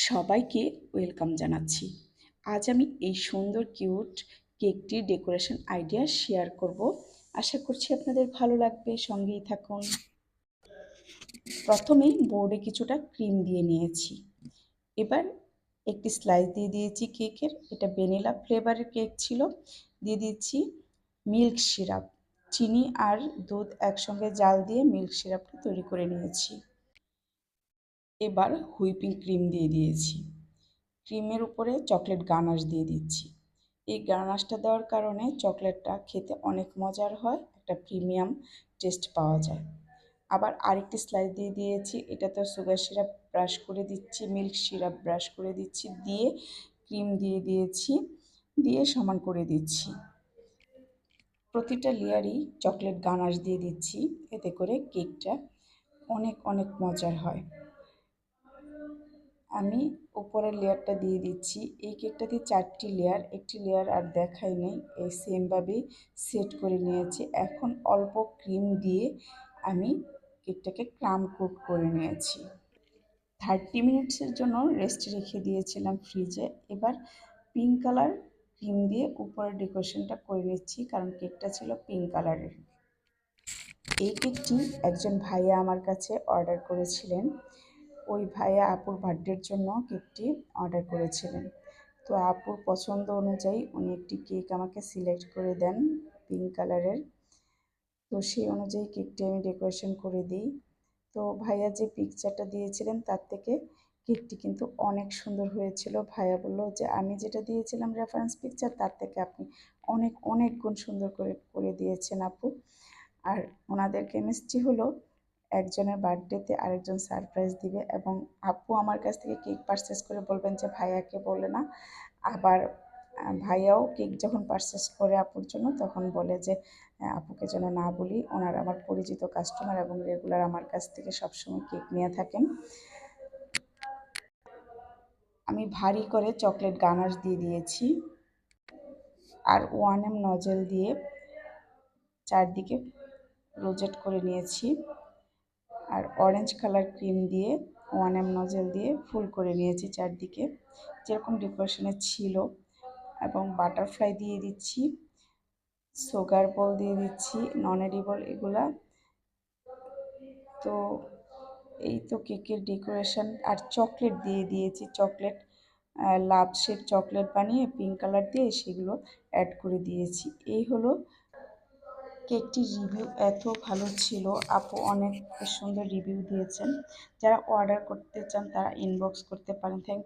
সবাইকে ওয়েলকাম জানাচ্ছি। আজ আমি এই সুন্দর কিউট কেকটির ডেকোরেশন আইডিয়া শেয়ার করব। আশা করছি আপনাদের ভালো লাগবে, সঙ্গেই থাকুন। প্রথমেই বোর্ডে কিছুটা ক্রিম দিয়ে নিয়েছি। এবার একটি স্লাইস দিয়ে দিয়েছি কেকের, এটা ভ্যানিলা ফ্লেভারের কেক ছিল। দিয়ে দিচ্ছি মিল্ক সিরাপ, চিনি আর দুধ একসঙ্গে জাল দিয়ে মিল্ক সিরাপটা তৈরি করে নিয়েছি। এবার হুইপিং ক্রিম দিয়ে দিয়েছি, ক্রিমের উপরে চকলেট গানাশ দিয়ে দিচ্ছি। এই গানাশটা দেওয়ার কারণে চকলেটটা খেতে অনেক মজার হয়, একটা প্রিমিয়াম টেস্ট পাওয়া যায়। আবার আরেকটি স্লাইস দিয়ে দিয়েছি, এটাতে সুগার সিরাপ ব্রাশ করে দিচ্ছি, মিল্ক সিরাপ ব্রাশ করে দিচ্ছি, দিয়ে ক্রিম দিয়ে দিয়েছি, দিয়ে সমান করে দিচ্ছি। প্রতিটা লেয়ারই চকলেট গানাশ দিয়ে দিচ্ছি, এতে করে কেকটা অনেক অনেক মজার হয়। আমি উপরের লেয়ারটা দিয়ে দিচ্ছি। এই কেকটাতে 4টি লেয়ার, একটি লেয়ার আর দেখাই নেই, এই সেমভাবেই সেট করে নিয়েছি। এখন অল্প ক্রিম দিয়ে আমি কেকটাকে ক্রাম কোট করে নিয়েছি। 30 মিনিটসের জন্য রেস্ট রেখে দিয়েছিলাম ফ্রিজে। এবার পিঙ্ক কালার ক্রিম দিয়ে উপরে ডেকোরেশনটা করে নিচ্ছি, কারণ কেকটা ছিল পিঙ্ক কালারের। এই কেকটি একজন ভাইয়া আমার কাছে অর্ডার করেছিলেন। ওই ভাইয়া আপুর বার্থডের জন্য কেকটি অর্ডার করেছিলেন। তো আপুর পছন্দ অনুযায়ী উনি একটি কেক আমাকে সিলেক্ট করে দেন পিঙ্ক কালারের। তো সেই অনুযায়ী কেকটি আমি ডেকোরেশন করে দিই। তো ভাইয়া যে পিকচারটা দিয়েছিলেন তার থেকে কেকটি কিন্তু অনেক সুন্দর হয়েছিল। ভাইয়া বলল যে আমি যেটা দিয়েছিলাম রেফারেন্স পিকচার, তার থেকে আপনি অনেক অনেক গুণ সুন্দর করে দিয়েছেন আপু। আর ওনাদের কেমিস্ট্রি হলো একজনের বার্থডেতে আরেকজন সারপ্রাইজ দিবে, এবং আপু আমার কাছ থেকে কেক পারচেস করে বলবেন যে ভাইয়াকে বলে না। আবার ভাইয়াও কেক যখন পারচেস করে আপুর জন্য, তখন বলে যে আপুকে যেন না বলি, ওনারা আমার পরিচিত কাস্টমার এবং রেগুলার আমার কাছ থেকে সবসময় কেক নিয়ে থাকেন। আমি ভারী করে চকলেট গানাশ দিয়ে দিয়েছি আর 1M নজেল দিয়ে চারদিকে রোজেট করে নিয়েছি, আর অরেঞ্জ কালার ক্রিম দিয়ে 1M নজেল দিয়ে ফুল করে নিয়েছি চারদিকে, যেরকম ডেকোরেশনে ছিল। এবং বাটারফ্লাই দিয়ে দিচ্ছি, সুগার বল দিয়ে দিচ্ছি, নন এডিবল এগুলা। তো এই তো কেকের ডেকোরেশন। আর চকলেট দিয়ে দিয়েছি, চকলেট লাভ শেপ চকলেট বানিয়ে পিঙ্ক কালার দিয়ে সেগুলো অ্যাড করে দিয়েছি। এই হলো কেকটির রিভিউ। এত ভালো ছিল, আপু অনেক সুন্দর রিভিউ দিয়েছেন। যারা অর্ডার করতে চান তারা ইনবক্স করতে পারেন। Thank you.